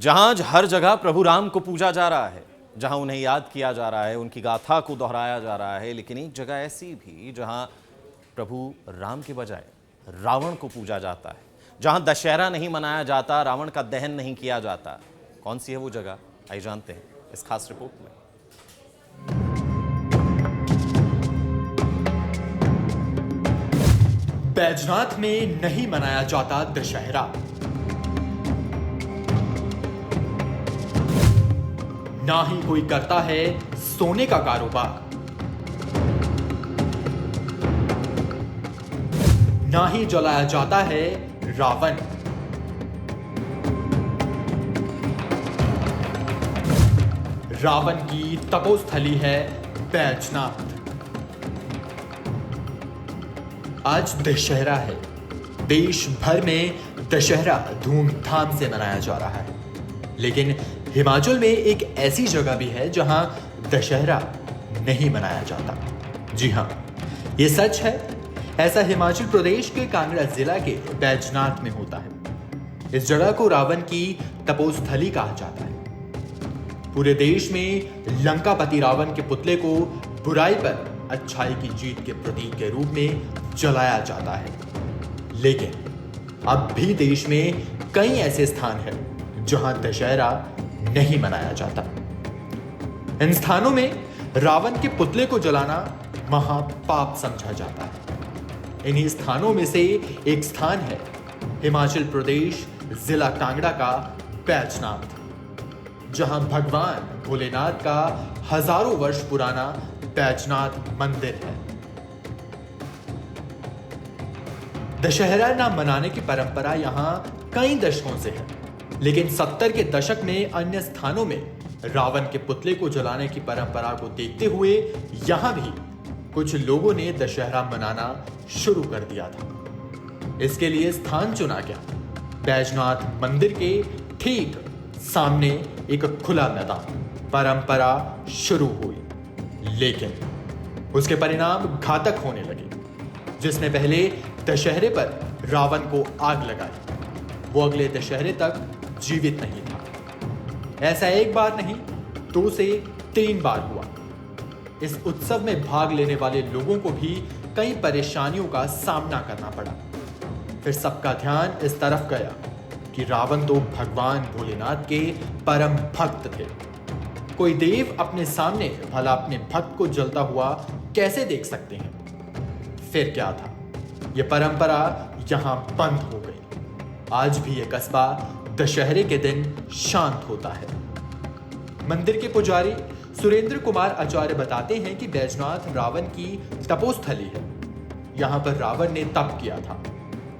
जहां हर जगह प्रभु राम को पूजा जा रहा है, जहां उन्हें याद किया जा रहा है, उनकी गाथा को दोहराया जा रहा है, लेकिन एक जगह ऐसी भी जहां प्रभु राम के बजाय रावण को पूजा जाता है, जहां दशहरा नहीं मनाया जाता, रावण का दहन नहीं किया जाता। कौन सी है वो जगह, आइए जानते हैं इस खास रिपोर्ट में। बैजनाथ में नहीं मनाया जाता दशहरा। ना ही कोई करता है सोने का कारोबार, ना ही जलाया जाता है रावण। रावण की तपोस्थली है बैजनाथ। आज दशहरा है। देश भर में दशहरा धूमधाम से मनाया जा रहा है, लेकिन हिमाचल में एक ऐसी जगह भी है जहां दशहरा नहीं मनाया जाता। जी हां, ये सच है। ऐसा हिमाचल प्रदेश के कांगड़ा जिला के बैजनाथ में होता है। इस जगह को रावण की तपोस्थली कहा जाता है। पूरे देश में लंकापति रावण के पुतले को बुराई पर अच्छाई की जीत के प्रतीक के रूप में जलाया जाता है, लेकिन अब भी देश में कई ऐसे स्थान हैं जहां दशहरा नहीं मनाया जाता। इन स्थानों में रावण के पुतले को जलाना महापाप समझा जाता है। इन्हीं स्थानों में से एक स्थान है हिमाचल प्रदेश जिला कांगड़ा का बैजनाथ, जहां भगवान भोलेनाथ का हजारों वर्ष पुराना बैजनाथ मंदिर है। दशहरा ना मनाने की परंपरा यहां कई दशकों से है, लेकिन 70 के दशक में अन्य स्थानों में रावण के पुतले को जलाने की परंपरा को देखते हुए यहां भी कुछ लोगों ने दशहरा मनाना शुरू कर दिया था। इसके लिए स्थान चुना गया। बैजनाथ मंदिर के ठीक सामने एक खुला मैदान। परंपरा शुरू हुई, लेकिन उसके परिणाम घातक होने लगे। जिसने पहले दशहरे पर रावण को आग लगाई, वो अगले दशहरे तक जीवित नहीं था। ऐसा एक बार नहीं, 2 से 3 बार हुआ। इस उत्सव में भाग लेने वाले लोगों को भी कई परेशानियों का सामना करना पड़ा। फिर सबका ध्यान इस तरफ गया कि रावण तो भगवान भोलेनाथ के परम भक्त थे। कोई देव अपने सामने भला अपने भक्त को जलता हुआ कैसे देख सकते हैं? फिर क्या था, यह परंपरा यहां बंद हो गई। आज भी यह कस्बा दशहरे के दिन शांत होता है। मंदिर के पुजारी सुरेंद्र कुमार आचार्य बताते हैं कि बैजनाथ रावण की तपोस्थली है। यहां पर रावण ने तप किया था,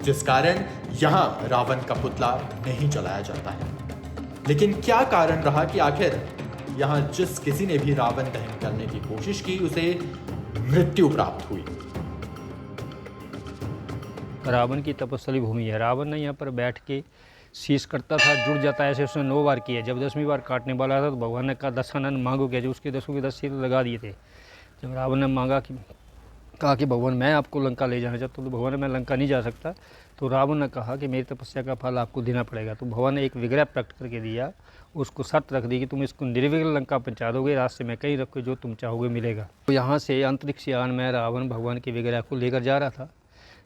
जिस कारण यहां रावण का पुतला नहीं जलाया जाता है। लेकिन क्या कारण रहा कि आखिर यहां जिस किसी ने भी रावण दहन करने की कोशिश की, उसे मृत्यु प्राप्त हुई? रावण की तपस्थली भूमि है। रावण ने यहाँ पर बैठ के शीश करता था, जुड़ जाता है, ऐसे उसने 9 बार किया। जब 10वीं बार काटने वाला था तो भगवान ने कहा 10 आनंद मांगो क्या, जो उसके 10 के 10 शील लगा दिए थे। जब रावण ने कहा कि भगवान मैं आपको लंका ले जाना चाहता हूँ, तो भगवान ने मैं लंका नहीं जा सकता। तो रावण ने कहा कि मेरी तपस्या का फल आपको देना पड़ेगा। तो भगवान ने एक विग्रह प्रकट करके दिया, उसको शर्त रख दी कि तुम इसको निर्विघ्न लंका पहुंचा दोगे, रास्ते में कहीं रखो, जो तुम चाहोगे मिलेगा। तो यहाँ से अंतरिक्ष यान में रावण भगवान के विग्रह को लेकर जा रहा था।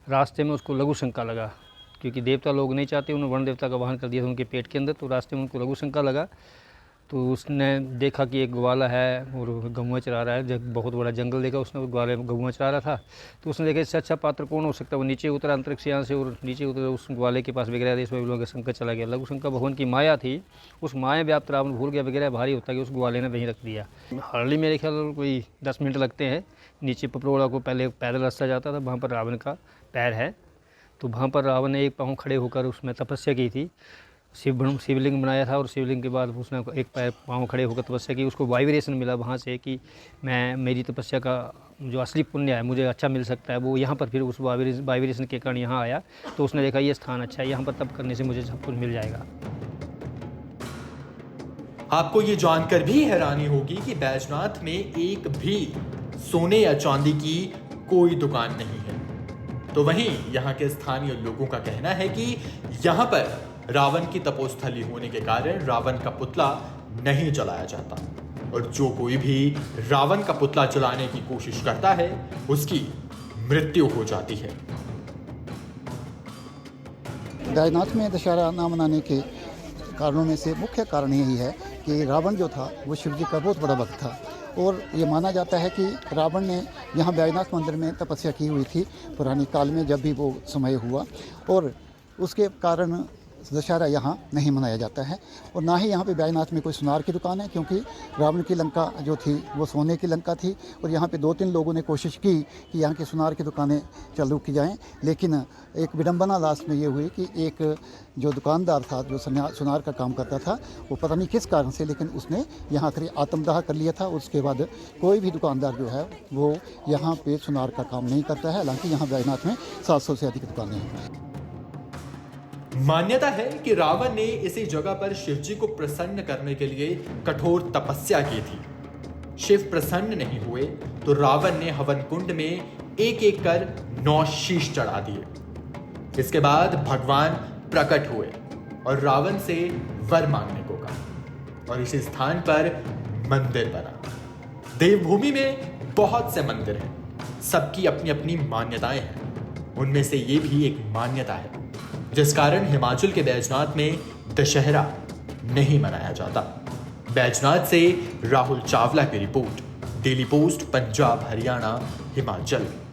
रास्ते में उसको लघु शंका लगा, क्योंकि देवता लोग नहीं चाहते, उन्होंने वर्ण देवता का वाहन कर दिया था उनके पेट के अंदर। तो रास्ते में उनको लघु शंका लगा। तो उसने देखा कि एक ग्वाला है और गौवा चरा रहा है। जब बहुत बड़ा जंगल देखा उसने, ग्वाले गौवा चरा रहा था। तो उसने देखा इससे अच्छा पात्र कौन हो सकता है। वो नीचे उतरा अंतरिक्ष यान से और नीचे उतरा, उस ग्वाले के पास विग्रह देश में लोगों का शंकर चला गया। लघु शंका भगवान की माया थी। उस माया व्याप्त रावण भूल गया, विग्रह भारी होता कि उस ग्वाले ने वहीं रख दिया। हार्डली मेरे ख्याल कोई 10 मिनट लगते हैं। नीचे पपरोड़ा को पहले पैदल रास्ता जाता था, वहाँ पर रावण का पैर है। तो वहाँ पर रावण ने एक पाँव खड़े होकर उसमें तपस्या की थी। शिवलिंग बनाया था और शिवलिंग के बाद उसने एक पाँव खड़े होकर तपस्या की। उसको वाइब्रेशन मिला वहाँ से कि मेरी तपस्या का जो असली पुण्य है मुझे अच्छा मिल सकता है। वो यहाँ पर फिर उस वाइब्रेशन के कारण यहाँ आया। तो उसने देखा ये स्थान अच्छा है, यहाँ पर तप करने से मुझे सब कुछ मिल जाएगा। आपको ये जानकर भी हैरानी होगी कि बैजनाथ में एक भी सोने या चांदी की कोई दुकान नहीं है। तो वहीं यहाँ के स्थानीय लोगों का कहना है कि यहाँ पर रावण की तपोस्थली होने के कारण रावण का पुतला नहीं जलाया जाता और जो कोई भी रावण का पुतला जलाने की कोशिश करता है उसकी मृत्यु हो जाती है। बैजनाथ में दशहरा ना मनाने के कारणों में से मुख्य कारण यही है कि रावण जो था वो शिव जी का बहुत बड़ा भक्त था और ये माना जाता है कि रावण ने यहाँ बैजनाथ मंदिर में तपस्या की हुई थी पुराने काल में, जब भी वो समय हुआ, और उसके कारण दशहरा यहाँ नहीं मनाया जाता है। और ना ही यहाँ पे बैजनाथ में कोई सुनार की दुकान है, क्योंकि रावण की लंका जो थी वो सोने की लंका थी और यहाँ पे 2-3 लोगों ने कोशिश की कि यहाँ की सुनार की दुकानें चालू की जाएं, लेकिन एक विडंबना लास्ट में ये हुई कि एक जो दुकानदार था जो सुनार का काम करता था, वो पता नहीं किस कारण से, लेकिन उसने यहाँ आखिरी आत्मदाह कर लिया था। उसके बाद कोई भी दुकानदार जो है वो यहाँ पे सुनार का काम नहीं करता है। हालांकि यहाँ बैजनाथ में 700 से अधिक दुकानें हैं। मान्यता है कि रावण ने इसी जगह पर शिव जी को प्रसन्न करने के लिए कठोर तपस्या की थी। शिव प्रसन्न नहीं हुए तो रावण ने हवन कुंड में एक एक कर 9 शीश चढ़ा दिए। इसके बाद भगवान प्रकट हुए और रावण से वर मांगने को कहा और इसी स्थान पर मंदिर बना। देवभूमि में बहुत से मंदिर हैं, सबकी अपनी अपनी मान्यताएं हैं। उनमें से ये भी एक मान्यता है जिस कारण हिमाचल के बैजनाथ में दशहरा नहीं मनाया जाता। बैजनाथ से राहुल चावला की report, daily post, Punjab, Haryana, Himachal.